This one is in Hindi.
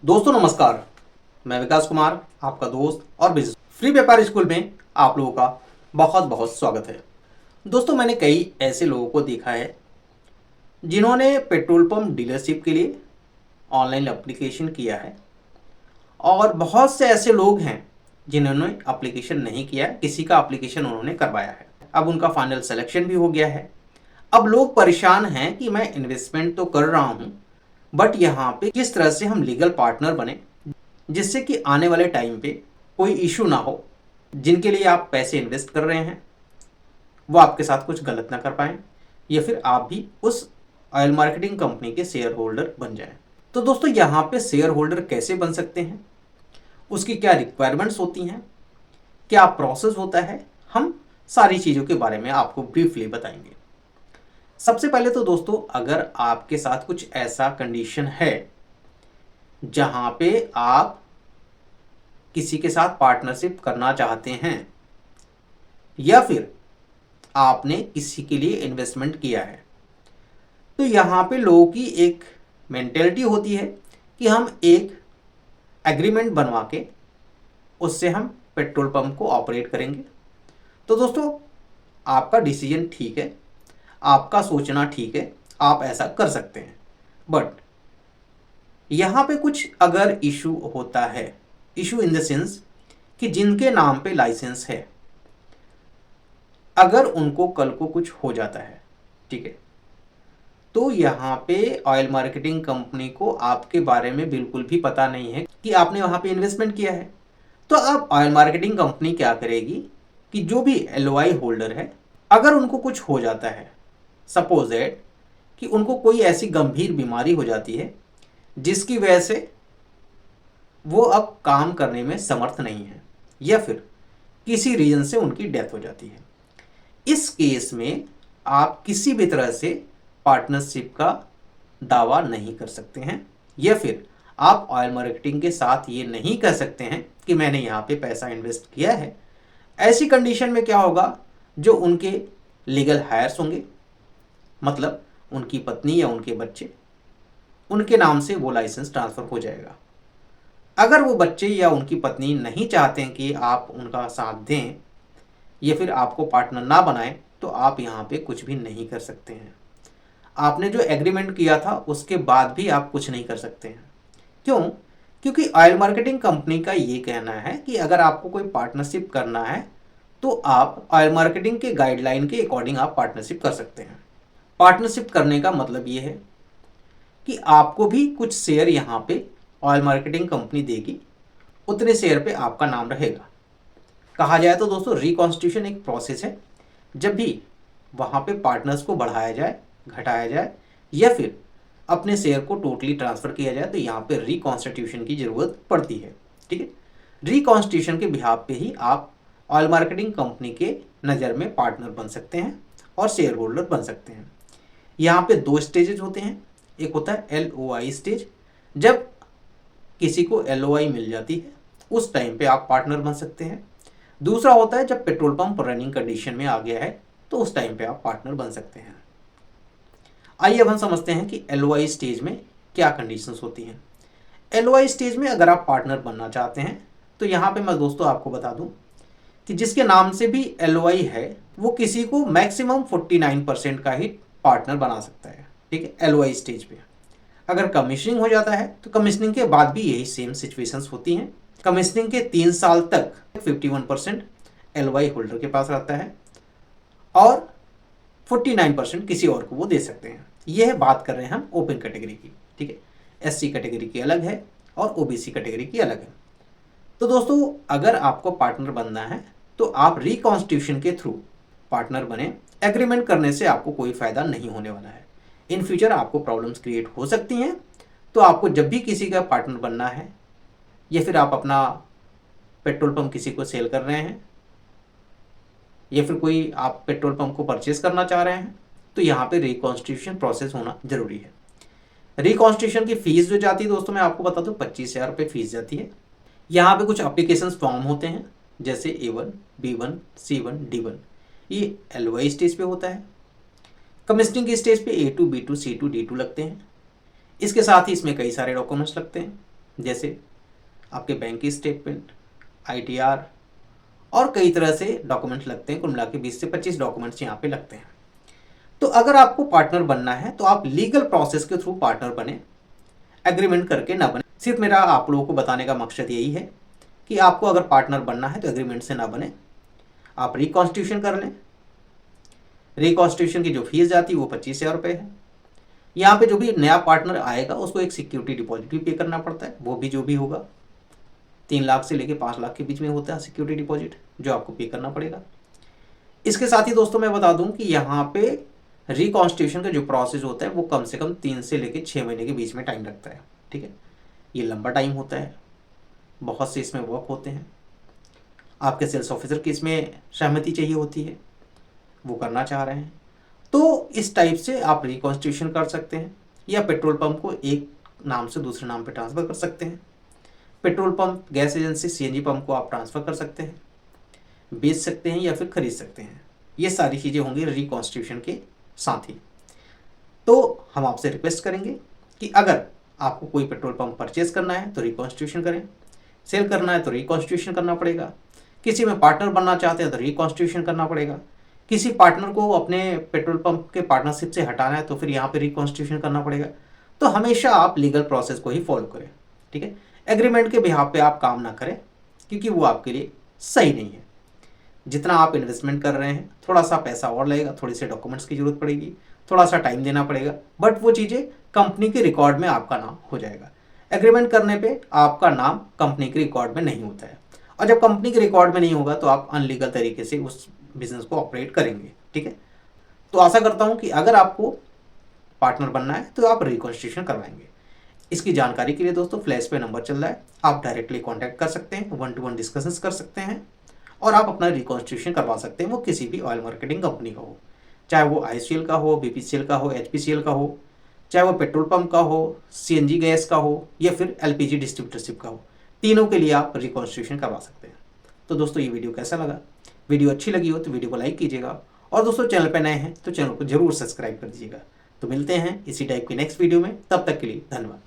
दोस्तों नमस्कार। मैं विकास कुमार, आपका दोस्त और बिजनेस फ्री व्यापार स्कूल में आप लोगों का बहुत बहुत स्वागत है। दोस्तों मैंने कई ऐसे लोगों को देखा है जिन्होंने पेट्रोल पंप डीलरशिप के लिए ऑनलाइन एप्लीकेशन किया है, और बहुत से ऐसे लोग हैं जिन्होंने एप्लीकेशन नहीं किया, किसी का एप्लीकेशन उन्होंने करवाया है। अब उनका फाइनल सिलेक्शन भी हो गया है। अब लोग परेशान हैं कि मैं इन्वेस्टमेंट तो कर रहा हूं, बट यहाँ पे किस तरह से हम लीगल पार्टनर बने जिससे कि आने वाले टाइम पे कोई इशू ना हो। जिनके लिए आप पैसे इन्वेस्ट कर रहे हैं वो आपके साथ कुछ गलत ना कर पाएं, या फिर आप भी उस ऑयल मार्केटिंग कंपनी के शेयर होल्डर बन जाएं। तो दोस्तों यहाँ पे शेयर होल्डर कैसे बन सकते हैं, उसकी क्या रिक्वायरमेंट्स होती हैं, क्या प्रोसेस होता है, हम सारी चीज़ों के बारे में आपको ब्रीफली बताएंगे। सबसे पहले तो दोस्तों, अगर आपके साथ कुछ ऐसा कंडीशन है जहां पे आप किसी के साथ पार्टनरशिप करना चाहते हैं, या फिर आपने किसी के लिए इन्वेस्टमेंट किया है, तो यहाँ पे लोगों की एक मेंटेलिटी होती है कि हम एक एग्रीमेंट बनवा के उससे हम पेट्रोल पंप को ऑपरेट करेंगे। तो दोस्तों आपका डिसीजन ठीक है, आपका सोचना ठीक है, आप ऐसा कर सकते हैं। बट यहाँ पे कुछ अगर इशू होता है, इशू इन द सेंस कि जिनके नाम पे लाइसेंस है, अगर उनको कल को कुछ हो जाता है, ठीक है, तो यहाँ पे ऑयल मार्केटिंग कंपनी को आपके बारे में बिल्कुल भी पता नहीं है कि आपने वहाँ पे इन्वेस्टमेंट किया है। तो अब ऑयल मार्केटिंग कंपनी क्या करेगी कि जो भी एलओआई होल्डर है, अगर उनको कुछ हो जाता है, सपोज दैट कि उनको कोई ऐसी गंभीर बीमारी हो जाती है जिसकी वजह से वो अब काम करने में समर्थ नहीं है, या फिर किसी रीजन से उनकी डेथ हो जाती है, इस केस में आप किसी भी तरह से पार्टनरशिप का दावा नहीं कर सकते हैं, या फिर आप ऑयल मार्केटिंग के साथ ये नहीं कह सकते हैं कि मैंने यहाँ पे पैसा इन्वेस्ट किया है। ऐसी कंडीशन में क्या होगा, जो उनके लीगल हायर्स होंगे, मतलब उनकी पत्नी या उनके बच्चे, उनके नाम से वो लाइसेंस ट्रांसफ़र हो जाएगा। अगर वो बच्चे या उनकी पत्नी नहीं चाहते हैं कि आप उनका साथ दें या फिर आपको पार्टनर ना बनाएं, तो आप यहाँ पे कुछ भी नहीं कर सकते हैं। आपने जो एग्रीमेंट किया था उसके बाद भी आप कुछ नहीं कर सकते हैं। क्यों? क्योंकि ऑयल मार्केटिंग कंपनी का ये कहना है कि अगर आपको कोई पार्टनरशिप करना है तो आप ऑयल मार्केटिंग के गाइडलाइन के अकॉर्डिंग आप पार्टनरशिप कर सकते हैं। पार्टनरशिप करने का मतलब ये है कि आपको भी कुछ शेयर यहाँ पे ऑयल मार्केटिंग कंपनी देगी, उतने शेयर पे आपका नाम रहेगा। कहा जाए तो दोस्तों रिकॉन्स्टिट्यूशन एक प्रोसेस है, जब भी वहाँ पे पार्टनर्स को बढ़ाया जाए, घटाया जाए, या फिर अपने शेयर को टोटली ट्रांसफ़र किया जाए, तो यहाँ पे रिकॉन्स्टिट्यूशन की ज़रूरत पड़ती है। ठीक है, रिकॉन्स्टिट्यूशन के बिहाफ पे ही आप ऑयल मार्केटिंग कंपनी के नज़र में पार्टनर बन सकते हैं और शेयर होल्डर बन सकते हैं। यहाँ पे दो स्टेजेस होते हैं। एक होता है एलओआई स्टेज, जब किसी को एलओआई मिल जाती है उस टाइम पे आप पार्टनर बन सकते हैं। दूसरा होता है जब पेट्रोल पंप रनिंग कंडीशन में आ गया है, तो उस टाइम पे आप पार्टनर बन सकते हैं। आइए अब हम समझते हैं कि एलओआई स्टेज में क्या कंडीशंस होती हैं। एलओआई स्टेज में अगर आप पार्टनर बनना चाहते हैं, तो यहाँ पे मैं दोस्तों आपको बता दूं कि जिसके नाम से भी एलओआई है वो किसी को मैक्सिमम 49% का ही पार्टनर बना सकता है। ठीक है, एलओआई स्टेज पे। अगर कमीशनिंग हो जाता है तो कमीशनिंग के बाद भी यही सेम सिचुएशंस होती हैं। कमीशनिंग के 3 साल तक 51% एलओआई होल्डर के पास रहता है और 49% किसी और को वो दे सकते हैं। यह बात कर रहे हैं हम ओपन कैटेगरी की। ठीक है, एससी कैटेगरी की अलग है और ओबीसी कैटेगरी की अलग है। तो दोस्तों अगर आपको पार्टनर बनना है तो आप रिकॉन्स्टिट्यूशन के थ्रू पार्टनर बने। एग्रीमेंट करने से आपको कोई फ़ायदा नहीं होने वाला है। इन फ्यूचर आपको प्रॉब्लम्स क्रिएट हो सकती हैं। तो आपको जब भी किसी का पार्टनर बनना है, या फिर आप अपना पेट्रोल पंप किसी को सेल कर रहे हैं, या फिर कोई आप पेट्रोल पंप को परचेस करना चाह रहे हैं, तो यहाँ पे रिकॉन्स्टिट्यूशन प्रोसेस होना जरूरी है। रिकॉन्स्टिट्यूशन की फीस जो जाती है दोस्तों, मैं आपको बता दूँ 25,000 रुपये फीस जाती है। यहाँ पे कुछ एप्लीकेशन फॉर्म होते हैं, जैसे A1, B1, C1, D1। ये एलओआई स्टेज पे होता है। कमीशनिंग की स्टेज पे A2, B2, C2, D2 लगते हैं। इसके साथ ही इसमें कई सारे डॉक्यूमेंट्स लगते हैं। जैसे आपके बैंक की स्टेटमेंट, ITR और कई तरह से डॉक्यूमेंट्स लगते हैं। कुल मिला के 20 से 25 डॉक्यूमेंट्स यहाँ पे लगते हैं। तो अगर आपको पार्टनर बनना है तो आप लीगल प्रोसेस के थ्रू पार्टनर बने, एग्रीमेंट करके ना बने। सिर्फ मेरा आप लोगों को बताने का मकसद यही है कि आपको अगर पार्टनर बनना है तो एग्रीमेंट से ना बने, आप रिकॉन्स्टिट्यूशन कर लें। रिकॉन्स्टिट्यूशन की जो फीस जाती है वो 25,000 रुपये है। यहाँ पे जो भी नया पार्टनर आएगा उसको एक सिक्योरिटी डिपॉजिट भी पे करना पड़ता है, वो भी जो भी होगा 3 लाख से लेके 5 लाख के बीच में होता है सिक्योरिटी डिपॉजिट, जो आपको पे करना पड़ेगा। इसके साथ ही दोस्तों मैं बता दूं कि यहाँ पे रिकॉन्स्टिट्यूशन का जो प्रोसेस होता है वो कम से कम 3 से लेके 6 महीने के बीच में टाइम लगता है। ठीक है, ये लंबा टाइम होता है, बहुत से इसमें वर्क होते हैं। आपके सेल्स ऑफिसर की इसमें सहमति चाहिए होती है, वो करना चाह रहे हैं, तो इस टाइप से आप रिकॉन्स्टिट्यूशन कर सकते हैं। या पेट्रोल पंप को एक नाम से दूसरे नाम पे ट्रांसफ़र कर सकते हैं। Petrol pump, gas agency, CNG pump को आप ट्रांसफ़र कर सकते हैं, बेच सकते हैं या फिर खरीद सकते हैं। ये सारी चीज़ें होंगी रिकॉन्स्टिट्यूशन के साथ ही। तो हम आपसे रिक्वेस्ट करेंगे कि अगर आपको कोई पेट्रोल पंप परचेज करना है तो रिकॉन्स्टिट्यूशन करें, सेल करना है तो रिकॉन्स्टिट्यूशन करना पड़ेगा, किसी में पार्टनर बनना चाहते हैं तो रिकॉन्स्टिट्यूशन करना पड़ेगा, किसी पार्टनर को अपने पेट्रोल पंप के पार्टनरशिप से हटाना है तो फिर यहाँ पे रिकॉन्स्टिट्यूशन करना पड़ेगा। तो हमेशा आप लीगल प्रोसेस को ही फॉलो करें। ठीक है, एग्रीमेंट के बिहाफ पे आप काम ना करें, क्योंकि वो आपके लिए सही नहीं है। जितना आप इन्वेस्टमेंट कर रहे हैं थोड़ा सा पैसा और लगेगा, थोड़ी सी डॉक्यूमेंट्स की जरूरत पड़ेगी, थोड़ा सा टाइम देना पड़ेगा, बट वो चीज़ें कंपनी के रिकॉर्ड में आपका नाम हो जाएगा। एग्रीमेंट करने पे आपका नाम कंपनी के रिकॉर्ड में नहीं होता है, और जब कंपनी के रिकॉर्ड में नहीं होगा तो आप अनलीगल तरीके से उस बिजनेस को ऑपरेट करेंगे। ठीक है, तो आशा करता हूँ कि अगर आपको पार्टनर बनना है तो आप रिकॉन्स्टिट्यूशन करवाएंगे। इसकी जानकारी के लिए दोस्तों फ्लैश पे नंबर चल रहा है, आप डायरेक्टली कॉन्टैक्ट कर सकते हैं, 1-to-1 डिस्कशंस कर सकते हैं और आप अपना रिकॉन्स्टिट्यूशन करवा सकते हैं। वो किसी भी ऑयल मार्केटिंग कंपनी का हो, चाहे वो IOCL का हो, BPCL का हो, HPCL का हो, चाहे वो पेट्रोल पंप का हो, CNG गैस का हो या फिर LPG डिस्ट्रीब्यूटरशिप का हो, तीनों के लिए आप रिकॉन्स्टिट्यूशन करवा सकते हैं। तो दोस्तों ये वीडियो कैसा लगा? वीडियो अच्छी लगी हो तो वीडियो को लाइक कीजिएगा, और दोस्तों चैनल पर नए हैं तो चैनल को जरूर सब्सक्राइब कर दीजिएगा। तो मिलते हैं इसी टाइप की नेक्स्ट वीडियो में, तब तक के लिए धन्यवाद।